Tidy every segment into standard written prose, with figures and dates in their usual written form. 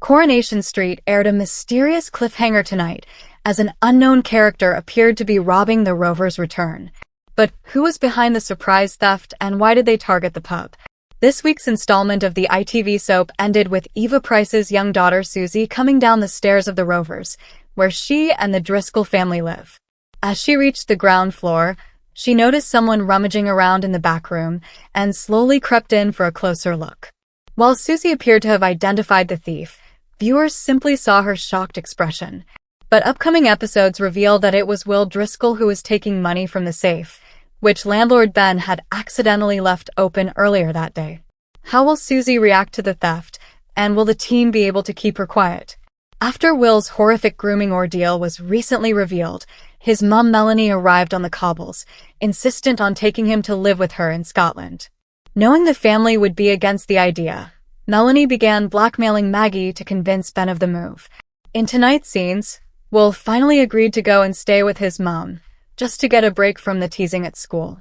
Coronation Street aired a mysterious cliffhanger tonight as an unknown character appeared to be robbing the Rovers' return. But who was behind the surprise theft and why did they target the pub? This week's installment of the ITV soap ended with Eva Price's young daughter Susie coming down the stairs of the Rovers, where she and the Driscoll family live. As she reached the ground floor, she noticed someone rummaging around in the back room and slowly crept in for a closer look. While Susie appeared to have identified the thief, viewers simply saw her shocked expression. But upcoming episodes revealed that it was Will Driscoll who was taking money from the safe, which landlord Ben had accidentally left open earlier that day. How will Susie react to the theft, and will the team be able to keep her quiet? After Will's horrific grooming ordeal was recently revealed, his mum Melanie arrived on the cobbles, insistent on taking him to live with her in Scotland. Knowing the family would be against the idea, Melanie began blackmailing Maggie to convince Ben of the move. In tonight's scenes, Will finally agreed to go and stay with his mom, just to get a break from the teasing at school.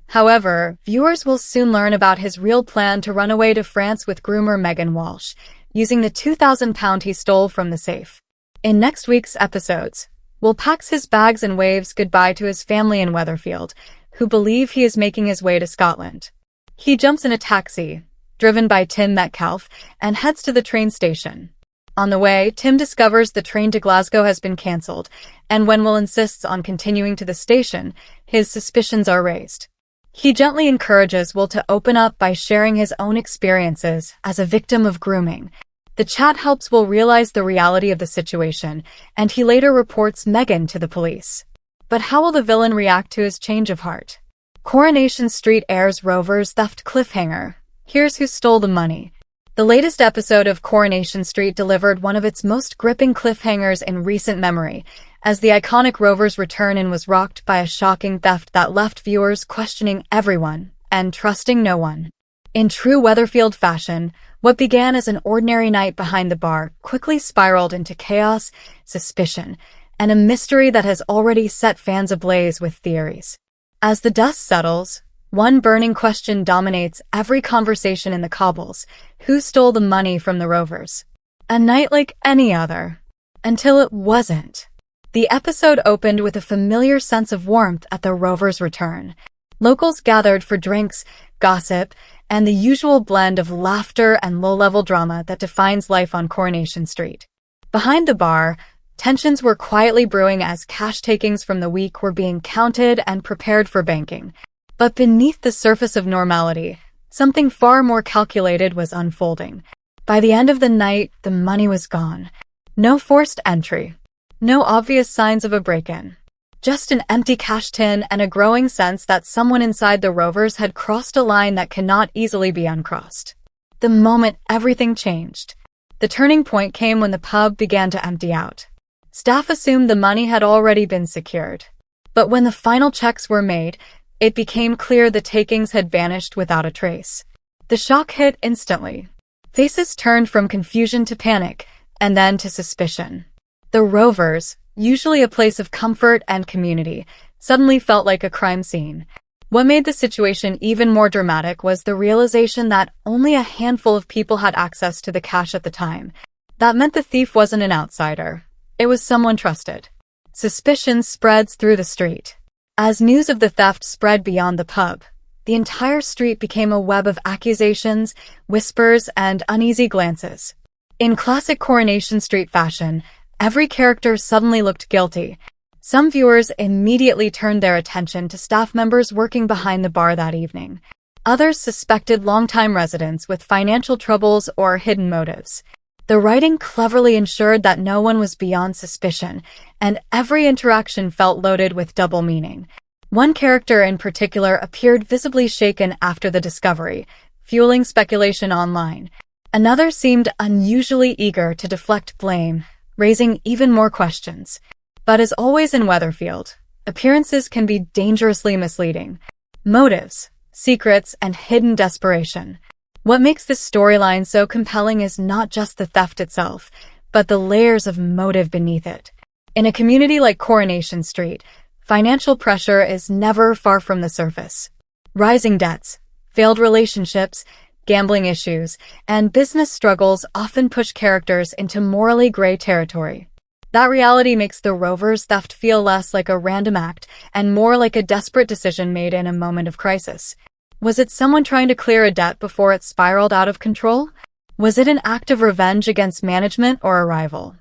However, viewers will soon learn about his real plan to run away to France with groomer Megan Walsh, using the £2,000 he stole from the safe. In next week's episodes, Will packs his bags and waves goodbye to his family in Weatherfield, who believe he is making his way to Scotland. He jumps in a taxi, driven by Tim Metcalfe, and heads to the train station. On the way, Tim discovers the train to Glasgow has been cancelled, and when Will insists on continuing to the station, his suspicions are raised. He gently encourages Will to open up by sharing his own experiences as a victim of grooming. The chat helps Will realize the reality of the situation, and he later reports Megan to the police. But how will the villain react to his change of heart? Coronation Street airs Rovers' theft cliffhanger. Here's who stole the money. The latest episode of Coronation Street delivered one of its most gripping cliffhangers in recent memory, as the iconic Rovers' return and was rocked by a shocking theft that left viewers questioning everyone and trusting no one. In true Weatherfield fashion, what began as an ordinary night behind the bar quickly spiraled into chaos, suspicion, and a mystery that has already set fans ablaze with theories. As the dust settles, one burning question dominates every conversation in the cobbles: who stole the money from the Rovers? A night like any other. Until it wasn't. The episode opened with a familiar sense of warmth at the Rovers' return. Locals gathered for drinks, gossip, and the usual blend of laughter and low-level drama that defines life on Coronation Street. Behind the bar, tensions were quietly brewing as cash takings from the week were being counted and prepared for banking. But beneath the surface of normality, something far more calculated was unfolding. By the end of the night, the money was gone. No forced entry. No obvious signs of a break-in. Just an empty cash tin and a growing sense that someone inside the Rovers had crossed a line that cannot easily be uncrossed. The moment everything changed. The turning point came when the pub began to empty out. Staff assumed the money had already been secured. But when the final checks were made, it became clear the takings had vanished without a trace. The shock hit instantly. Faces turned from confusion to panic, and then to suspicion. The Rovers, usually a place of comfort and community, suddenly felt like a crime scene. What made the situation even more dramatic was the realization that only a handful of people had access to the cash at the time. That meant the thief wasn't an outsider. It was someone trusted. Suspicion spreads through the street. As news of the theft spread beyond the pub, the entire street became a web of accusations, whispers, and uneasy glances. In classic Coronation Street fashion, every character suddenly looked guilty. Some viewers immediately turned their attention to staff members working behind the bar that evening. Others suspected longtime residents with financial troubles or hidden motives. The writing cleverly ensured that no one was beyond suspicion, and every interaction felt loaded with double meaning. One character in particular appeared visibly shaken after the discovery, fueling speculation online. Another seemed unusually eager to deflect blame, raising even more questions. But as always in Weatherfield, appearances can be dangerously misleading. Motives, secrets, and hidden desperation. What makes this storyline so compelling is not just the theft itself, but the layers of motive beneath it. In a community like Coronation Street, financial pressure is never far from the surface. Rising debts, failed relationships, gambling issues, and business struggles often push characters into morally gray territory. That reality makes the Rovers' theft feel less like a random act and more like a desperate decision made in a moment of crisis. Was it someone trying to clear a debt before it spiraled out of control? Was it an act of revenge against management or a rival?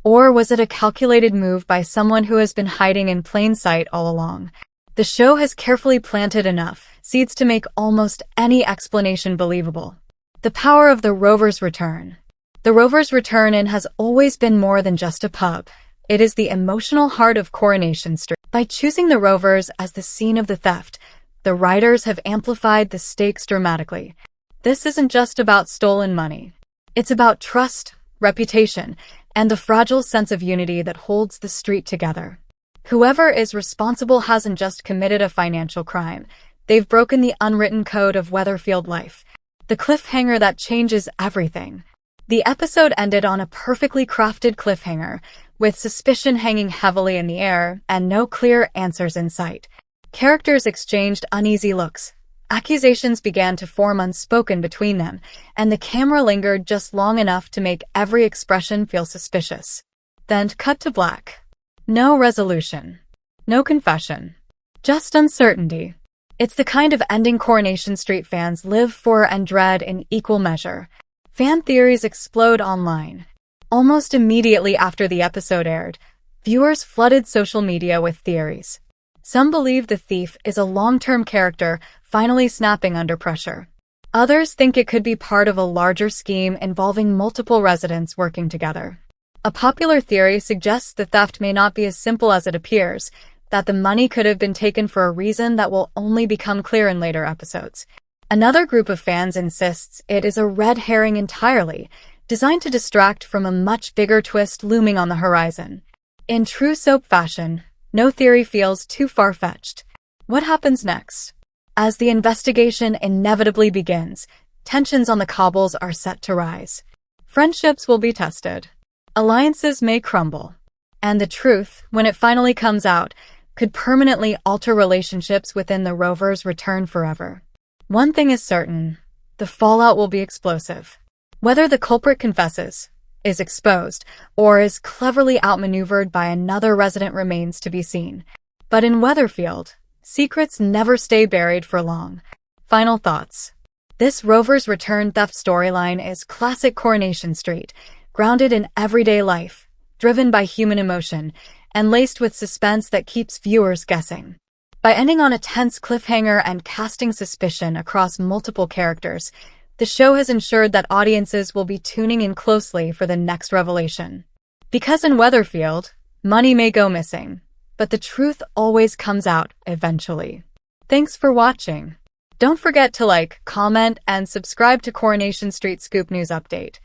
Or was it a calculated move by someone who has been hiding in plain sight all along? The show has carefully planted enough seeds to make almost any explanation believable. The power of the Rovers' return. The Rovers' return in has always been more than just a pub. It is the emotional heart of Coronation Street. By choosing the Rovers as the scene of the theft, the writers have amplified the stakes dramatically. This isn't just about stolen money. It's about trust, reputation, and the fragile sense of unity that holds the street together. Whoever is responsible hasn't just committed a financial crime. They've broken the unwritten code of Weatherfield life. The cliffhanger that changes everything. The episode ended on a perfectly crafted cliffhanger, with suspicion hanging heavily in the air and no clear answers in sight. Characters exchanged uneasy looks. Accusations began to form unspoken between them, and the camera lingered just long enough to make every expression feel suspicious. Then cut to black. No resolution. No confession. Just uncertainty. It's the kind of ending Coronation Street fans live for and dread in equal measure. Fan theories explode online. Almost immediately after the episode aired, viewers flooded social media with theories. Some believe the thief is a long-term character finally snapping under pressure. Others think it could be part of a larger scheme involving multiple residents working together. A popular theory suggests the theft may not be as simple as it appears, that the money could have been taken for a reason that will only become clear in later episodes. Another group of fans insists it is a red herring entirely, designed to distract from a much bigger twist looming on the horizon. In true soap fashion, no theory feels too far-fetched. What happens next? As the investigation inevitably begins, tensions on the cobbles are set to rise. Friendships will be tested. Alliances may crumble. And the truth, when it finally comes out, could permanently alter relationships within the Rovers' return forever. One thing is certain, the fallout will be explosive. Whether the culprit confesses, is exposed, or is cleverly outmaneuvered by another resident remains to be seen. But in Weatherfield, secrets never stay buried for long. Final thoughts. This Rovers' return theft storyline is classic Coronation Street, grounded in everyday life, driven by human emotion, and laced with suspense that keeps viewers guessing. By ending on a tense cliffhanger and casting suspicion across multiple characters, the show has ensured that audiences will be tuning in closely for the next revelation. Because in Weatherfield, money may go missing, but the truth always comes out eventually. Thanks for watching. Don't forget to like, comment, and subscribe to Coronation Street Scoop News Update.